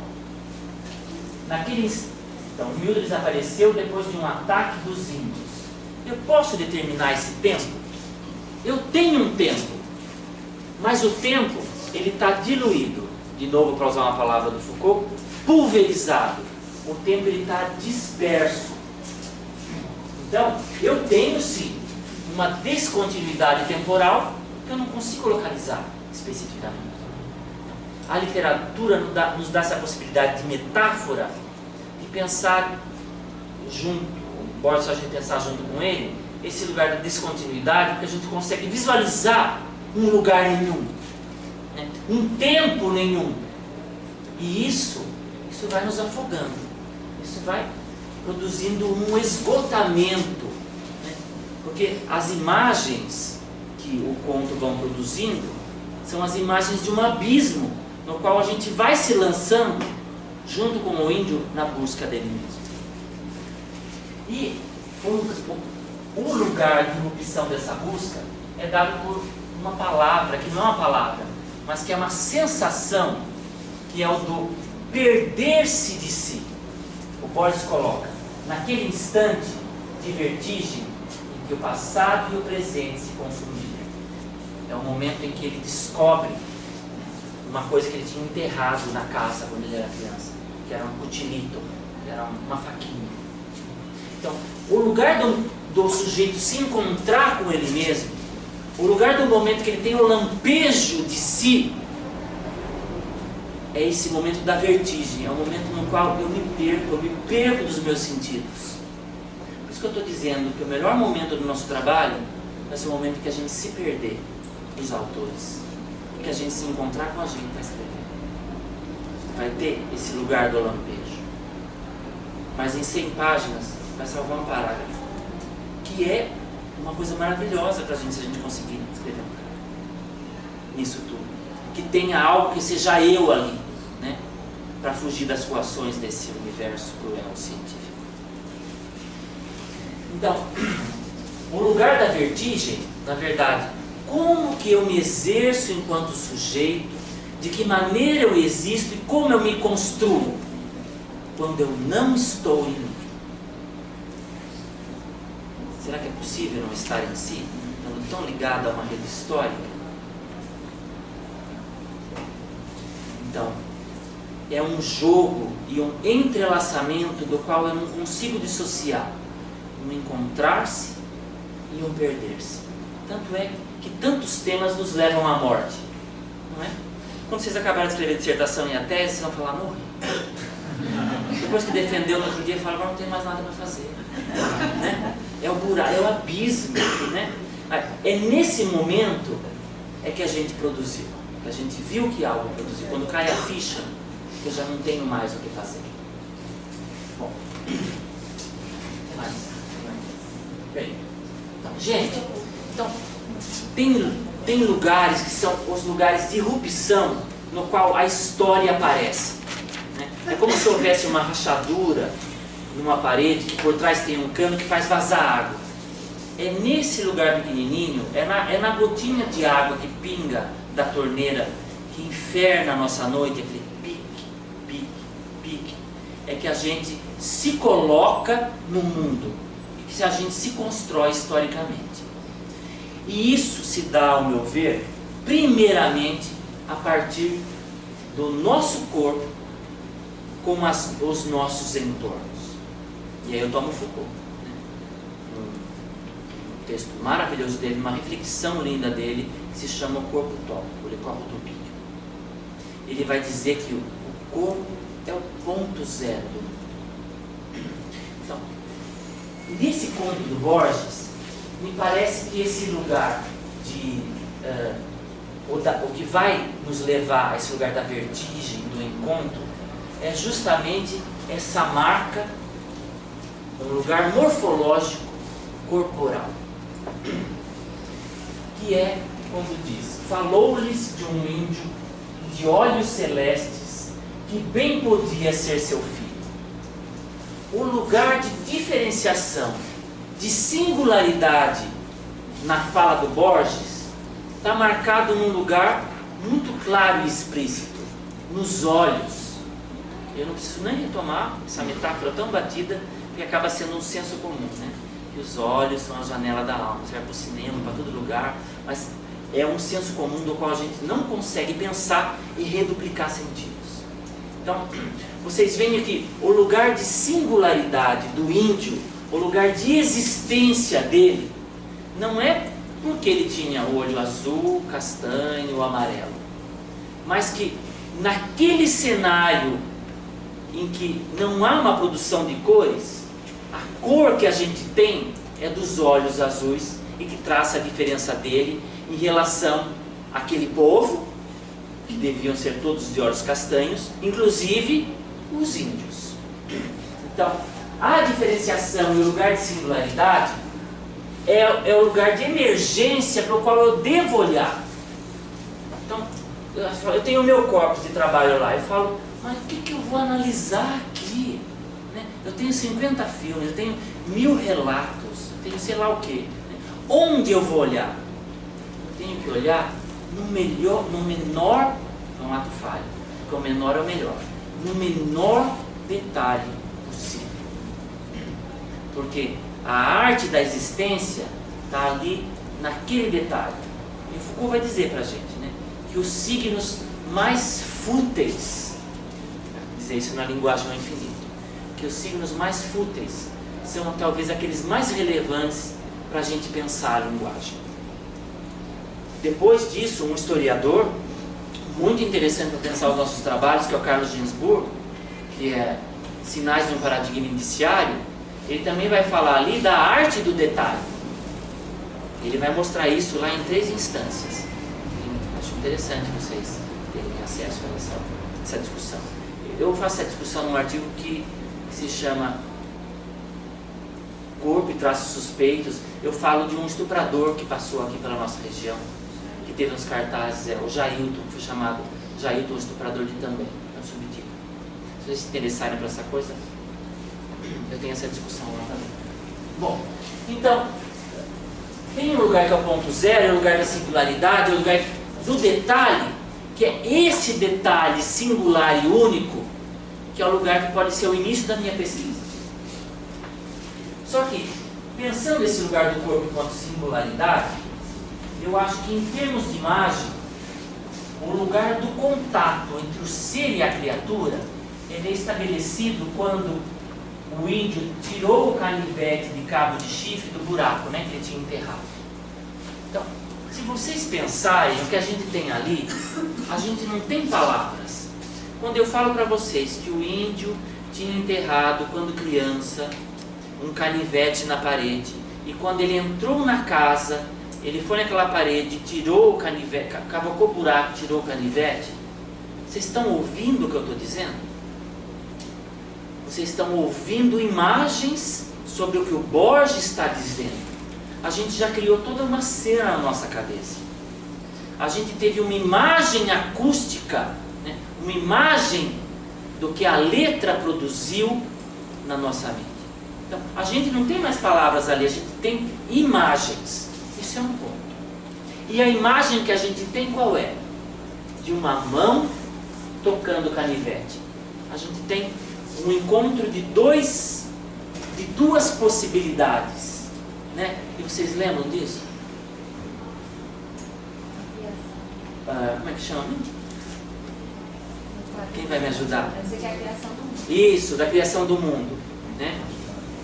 Speaker 1: Então, o miúdo desapareceu depois de um ataque dos índios. Eu posso determinar esse tempo? Eu tenho um tempo, mas o tempo ele está diluído. De novo, para usar uma palavra do Foucault, pulverizado. O tempo ele está disperso. Então, eu tenho sim uma descontinuidade temporal que eu não consigo localizar especificamente. A literatura nos dá essa possibilidade de metáfora, de pensar junto, embora só a gente pensar junto com ele, esse lugar da descontinuidade, porque a gente consegue visualizar um lugar nenhum, né? Um tempo nenhum. E isso vai nos afogando, isso vai produzindo um esgotamento, né? Porque as imagens que o conto vão produzindo são as imagens de um abismo no qual a gente vai se lançando junto com o índio na busca dele mesmo. E o lugar de irrupção dessa busca é dado por uma palavra, que não é uma palavra, mas que é uma sensação, que é o do perder-se de si. O Borges coloca, naquele instante de vertigem em que o passado e o presente se confundiram. É o momento em que ele descobre uma coisa que ele tinha enterrado na casa quando ele era criança, que era um cutilito, que era uma faquinha. Então, o lugar do sujeito se encontrar com ele mesmo, o lugar do momento que ele tem o lampejo de si, é esse momento da vertigem, é o momento no qual eu me perco dos meus sentidos. Por isso que eu estou dizendo que o melhor momento do nosso trabalho vai ser o momento que a gente se perder dos autores, que a gente se encontrar com a gente para escrever. Vai ter esse lugar do lampejo. Mas em 100 páginas vai salvar um parágrafo, que é uma coisa maravilhosa para a gente, se a gente conseguir escrever um parágrafo nisso tudo, que tenha algo que seja eu ali, né, para fugir das coações desse universo cruel científico. Então, o lugar da vertigem, na verdade, como que eu me exerço enquanto sujeito, de que maneira eu existo e como eu me construo quando eu não estou em mim. Será que é possível não estar em si, estando tão ligado a uma rede histórica? Então, é um jogo e um entrelaçamento do qual eu não consigo dissociar. Um encontrar-se e um perder-se. Tanto é que tantos temas nos levam à morte, não é? Quando vocês acabaram de escrever a dissertação e a tese, vocês vão falar, morri. Depois que defendeu no outro dia, fala, agora não tem mais nada para fazer, né? É o buraco, é o abismo, né? É nesse momento é que a gente produziu, que a gente viu que algo produziu. Quando cai a ficha, eu já não tenho mais o que fazer. Bom, o que mais? Bem, então, gente, então, tem lugares que são os lugares de irrupção no qual a história aparece, né? É como se houvesse uma rachadura numa parede que por trás tem um cano que faz vazar água. É nesse lugar pequenininho, é na gotinha de água que pinga da torneira, que inferna a nossa noite, aquele pique, pique, pique, é que a gente se coloca no mundo, que a gente se constrói historicamente. E isso se dá, ao meu ver, primeiramente a partir do nosso corpo com os nossos entornos. E aí eu tomo Foucault, né? Um texto maravilhoso dele, uma reflexão linda dele, que se chama O Corpo Utópico, Le Corps Utopique. Ele vai dizer que o corpo é o ponto zero do mundo. Então, nesse conto do Borges, me parece que esse lugar de o que vai nos levar a esse lugar da vertigem, do encontro, é justamente essa marca, um lugar morfológico corporal, que é quando diz: falou-lhes de um índio de olhos celestes que bem podia ser seu filho. O lugar de diferenciação, de singularidade na fala do Borges está marcado num lugar muito claro e explícito, nos olhos. Eu não preciso nem retomar essa metáfora tão batida, que acaba sendo um senso comum, né? Que os olhos são a janela da alma. Você vai para o cinema, para todo lugar, mas é um senso comum do qual a gente não consegue pensar e reduplicar sentidos. Então, vocês veem aqui o lugar de singularidade do índio, o lugar de existência dele, não é porque ele tinha o olho azul, castanho ou amarelo, mas que naquele cenário em que não há uma produção de cores, a cor que a gente tem é dos olhos azuis e que traça a diferença dele em relação àquele povo, que deviam ser todos de olhos castanhos, inclusive os índios. Então, a diferenciação e o lugar de singularidade é o lugar de emergência para o qual eu devo olhar. Então, eu tenho o meu corpo de trabalho lá, eu falo, mas o que eu vou analisar aqui? Né? Eu tenho 50 filmes, eu tenho 1000 relatos, eu tenho sei lá o quê. Onde eu vou olhar? Eu tenho que olhar no menor, é um ato falho, porque o menor é o melhor, no menor detalhe possível. Porque a arte da existência está ali naquele detalhe. E Foucault vai dizer para a gente, né, que os signos mais fúteis, dizer isso na linguagem ao infinito, que os signos mais fúteis são talvez aqueles mais relevantes para a gente pensar a linguagem. Depois disso, um historiador muito interessante para pensar os nossos trabalhos, que é o Carlos Ginzburg, que é Sinais de um Paradigma Indiciário, ele também vai falar ali da arte do detalhe. Ele vai mostrar isso lá em 3 instâncias. Acho interessante vocês terem acesso a essa discussão. Eu faço essa discussão num artigo que se chama Corpo e Traços Suspeitos. Eu falo de um estuprador que passou aqui pela nossa região, que teve uns cartazes, o Jailton, foi chamado Jailton, o estuprador de També, é um subtítulo. Se vocês se interessarem por essa coisa, eu tenho essa discussão lá também. Bom, então, tem um lugar que é o ponto zero, é o lugar da singularidade, é o lugar do detalhe, que é esse detalhe singular e único, que é o lugar que pode ser o início da minha pesquisa. Só que, pensando nesse lugar do corpo enquanto singularidade, eu acho que em termos de imagem, o lugar do contato entre o ser e a criatura, ele é estabelecido quando o índio tirou o canivete de cabo de chifre do buraco, né, que ele tinha enterrado. Então, se vocês pensarem o que a gente tem ali, a gente não tem palavras. Quando eu falo para vocês que o índio tinha enterrado, quando criança, um canivete na parede, e quando ele entrou na casa, ele foi naquela parede, tirou o canivete, cavocou o buraco, tirou o canivete. Vocês estão ouvindo o que eu estou dizendo? Vocês estão ouvindo imagens sobre o que o Borges está dizendo. A gente já criou toda uma cena na nossa cabeça. A gente teve uma imagem acústica, né? Uma imagem do que a letra produziu na nossa mente. Então, a gente não tem mais palavras ali, a gente tem imagens. Isso é um ponto. E a imagem que a gente tem qual é? De uma mão tocando o canivete. A gente tem um encontro de duas possibilidades, né? E vocês lembram disso? como é que chama? Quem vai me ajudar?
Speaker 2: Você quer a criação do mundo.
Speaker 1: Isso, da criação do mundo, né?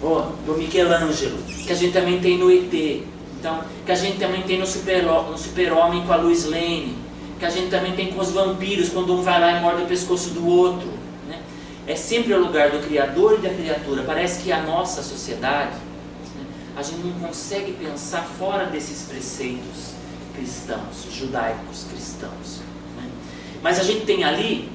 Speaker 1: Do Michelangelo, que a gente também tem no ET, então, que a gente também tem no Super-Homem com a Lois Lane, que a gente também tem com os vampiros, quando um vai lá e morde o pescoço do outro, né? É sempre o lugar do Criador e da criatura. Parece que a nossa sociedade, né, a gente não consegue pensar fora desses preceitos cristãos, judaicos cristãos, né? Mas a gente tem ali,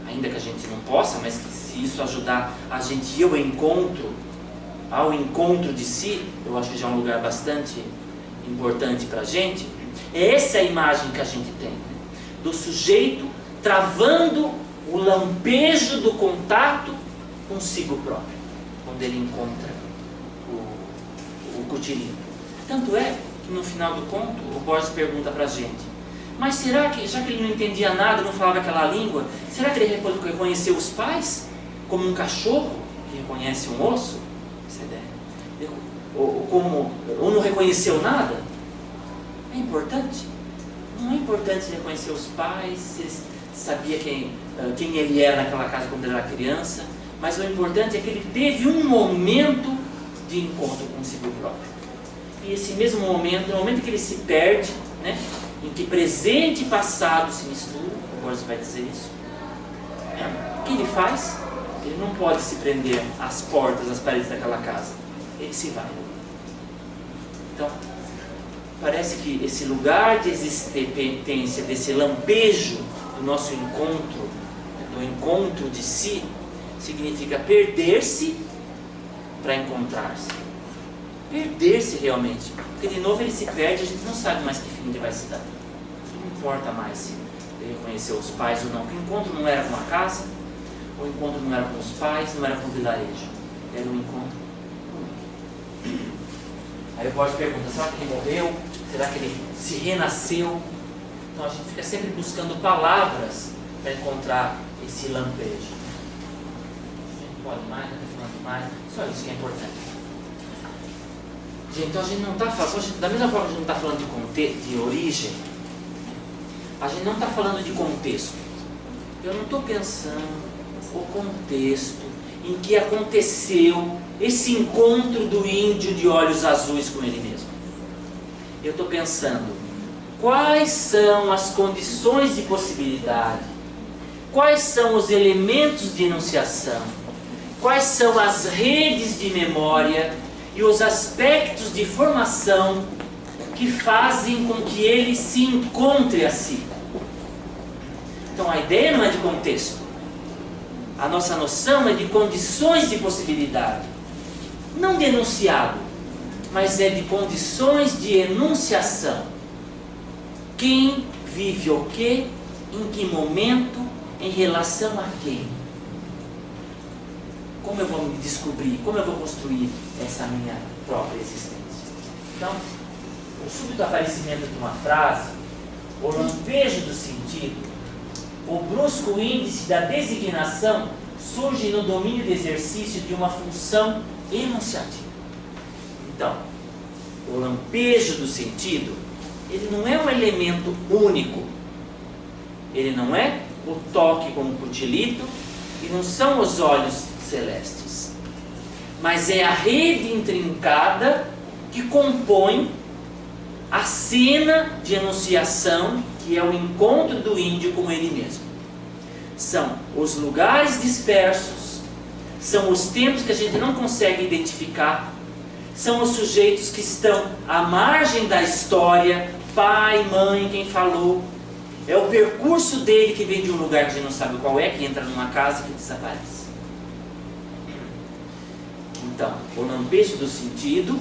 Speaker 1: ainda que a gente não possa, mas que se isso ajudar a gente ir ao encontro de si, eu acho que já é um lugar bastante importante para a gente. Essa é a imagem que a gente tem, né? Do sujeito travando o lampejo do contato consigo próprio, quando ele encontra o cutilino. Tanto é que no final do conto o Borges pergunta para a gente: mas será que, já que ele não entendia nada, não falava aquela língua, será que ele reconheceu os pais como um cachorro que reconhece um osso? Essa ideia. Ou não reconheceu nada? É importante? Não é importante reconhecer os pais, se ele sabia quem ele era naquela casa quando ele era criança, mas o importante é que ele teve um momento de encontro consigo próprio. E esse mesmo momento, no momento que ele se perde, né, em que presente e passado se misturam, o Borges vai dizer isso, o que ele faz? Ele não pode se prender às portas, às paredes daquela casa. Ele se vai. Então, parece que esse lugar de existência, desse lampejo do nosso encontro, do encontro de si, significa perder-se para encontrar-se. Perder-se realmente. Porque de novo ele se perde, a gente não sabe mais que fim ele vai se dar. Não importa mais se ele reconheceu os pais ou não. O encontro não era com a casa, o encontro não era com os pais, não era com o vilarejo. Era um encontro. Aí o Borges pergunta: será que ele morreu? Será que ele se renasceu? Então a gente fica sempre buscando palavras para encontrar esse lampejo. Não pode mais, não está falando mais. Só isso que é importante. Gente, então a gente não está falando, da mesma forma que a gente não está falando de origem, a gente não está falando de contexto. Eu não estou pensando o contexto em que aconteceu esse encontro do índio de olhos azuis com ele mesmo. Eu estou pensando quais são as condições de possibilidade, quais são os elementos de enunciação, quais são as redes de memória e os aspectos de formação que fazem com que ele se encontre a si. Então a ideia não é de contexto. A nossa noção é de condições de possibilidade. Não de enunciado, mas é de condições de enunciação. Quem vive o quê, em que momento, em relação a quem? Como eu vou me descobrir? Como eu vou construir essa minha própria existência? Então, o súbito aparecimento de uma frase, o lampejo do sentido, o brusco índice da designação surge no domínio do exercício de uma função enunciativa. Então, o lampejo do sentido, ele não é um elemento único. Ele não é o toque como o cutilito e não são os olhos celestes. Mas é a rede intrincada que compõe a cena de enunciação, que é o encontro do índio com ele mesmo. São os lugares dispersos, são os tempos que a gente não consegue identificar, são os sujeitos que estão à margem da história, pai, mãe, quem falou. É o percurso dele que vem de um lugar que a gente não sabe qual é, que entra numa casa e que desaparece. Então, o lampejo do sentido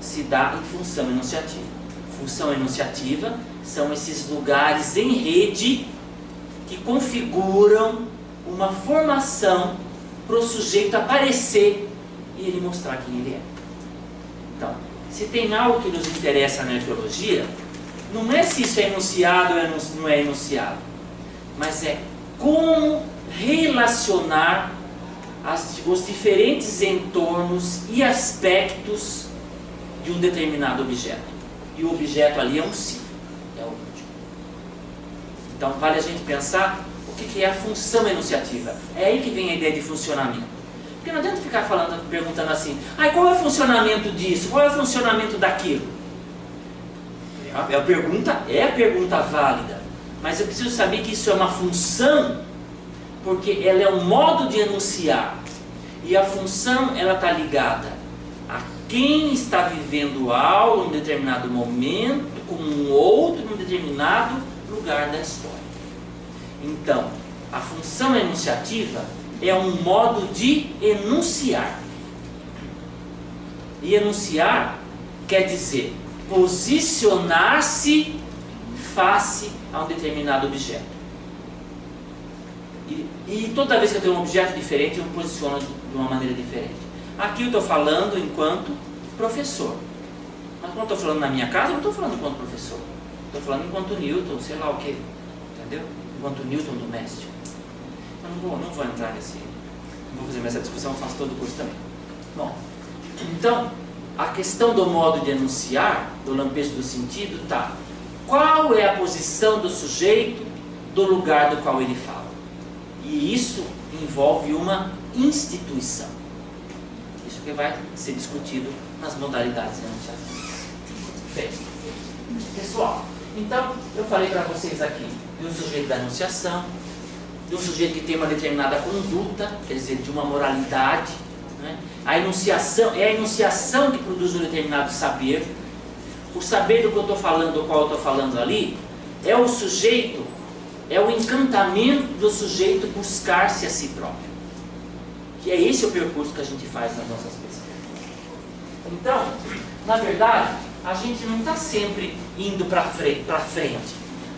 Speaker 1: se dá em função enunciativa. Função enunciativa são esses lugares em rede que configuram uma formação para o sujeito aparecer e ele mostrar quem ele é. Então, se tem algo que nos interessa na arqueologia, não é se isso é enunciado ou não é enunciado, mas é como relacionar os diferentes entornos e aspectos de um determinado objeto. E o objeto ali é um símbolo, é o índio. Então vale a gente pensar o que é a função enunciativa. É aí que vem a ideia de funcionamento. Porque não adianta ficar perguntando assim, qual é o funcionamento disso? Qual é o funcionamento daquilo? É a pergunta válida, mas eu preciso saber que isso é uma função, porque ela é um modo de enunciar, e a função ela está ligada a quem está vivendo algo em um determinado momento, com um outro em um determinado lugar da história. Então, a função enunciativa é um modo de enunciar, e enunciar quer dizer posicionar-se face a um determinado objeto. E toda vez que eu tenho um objeto diferente, eu me posiciono de uma maneira diferente. Aqui eu estou falando enquanto professor. Mas quando eu estou falando na minha casa, eu não estou falando enquanto professor. Estou falando enquanto Newton, sei lá o que. Entendeu? Enquanto Newton doméstico. Eu não vou entrar nesse... Não vou fazer mais essa discussão, eu faço todo o curso também. Bom, então... a questão do modo de enunciar, do lampejo do sentido, tá. Qual é a posição do sujeito do lugar do qual ele fala? E isso envolve uma instituição. Isso que vai ser discutido nas modalidades enunciativas. Bem, pessoal, então eu falei para vocês aqui de um sujeito da enunciação, de um sujeito que tem uma determinada conduta, quer dizer, de uma moralidade. A enunciação é a enunciação que produz um determinado saber. O saber do que eu estou falando, do qual eu estou falando ali, é o sujeito, é o encantamento do sujeito buscar-se a si próprio. Que é esse o percurso que a gente faz nas nossas pesquisas. Então, na verdade, a gente não está sempre indo para frente.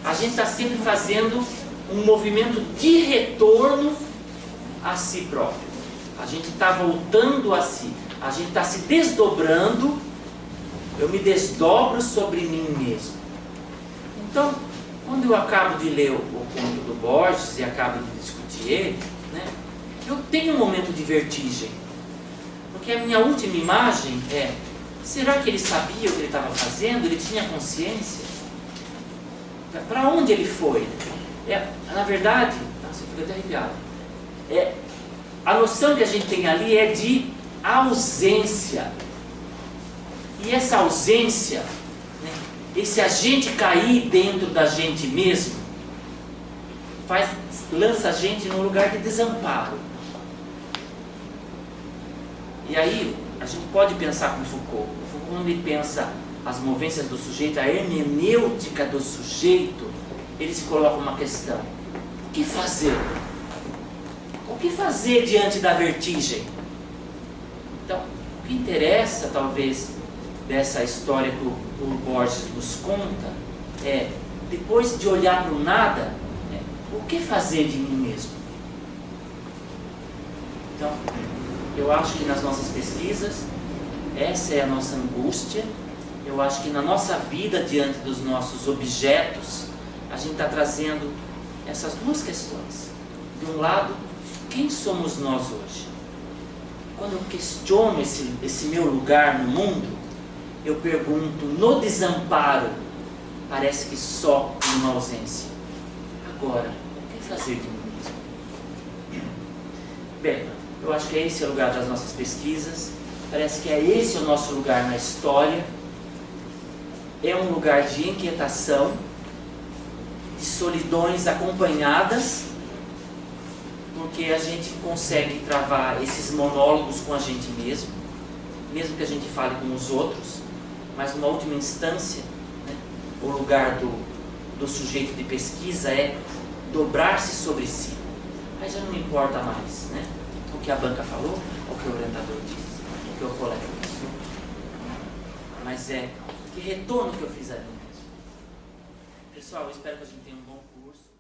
Speaker 1: A gente está sempre fazendo um movimento de retorno a si próprio. A gente está voltando a si, a gente está se desdobrando, eu me desdobro sobre mim mesmo. Então, quando eu acabo de ler o conto do Borges e acabo de discutir ele, eu tenho um momento de vertigem. Porque a minha última imagem é, será que ele sabia o que ele estava fazendo? Ele tinha consciência? Para onde ele foi? Na verdade, nossa, eu fico até arrepiado. A noção que a gente tem ali é de ausência. E essa ausência, esse agente cair dentro da gente mesmo, lança a gente num lugar de desamparo. E aí, a gente pode pensar com Foucault. Foucault, quando ele pensa as movências do sujeito, a hermenêutica do sujeito, ele se coloca uma questão: o que fazer? O que fazer diante da vertigem? Então, o que interessa, talvez, dessa história que o Borges nos conta, é, depois de olhar para o nada, o que fazer de mim mesmo? Então, eu acho que nas nossas pesquisas, essa é a nossa angústia. Eu acho que na nossa vida, diante dos nossos objetos, a gente está trazendo essas duas questões. De um lado, quem somos nós hoje? Quando eu questiono esse meu lugar no mundo, eu pergunto, no desamparo, parece que só uma ausência. Agora, o que fazer de mim mesmo? Bem, eu acho que esse é o lugar das nossas pesquisas, parece que é esse o nosso lugar na história. É um lugar de inquietação, de solidões acompanhadas, porque a gente consegue travar esses monólogos com a gente mesmo que a gente fale com os outros, mas numa última instância, o lugar do sujeito de pesquisa é dobrar-se sobre si. Aí já não importa mais, o que a banca falou, o que o orientador disse, o que o colega disse, mas que retorno que eu fiz a mim mesmo. Pessoal, eu espero que a gente tenha um bom curso.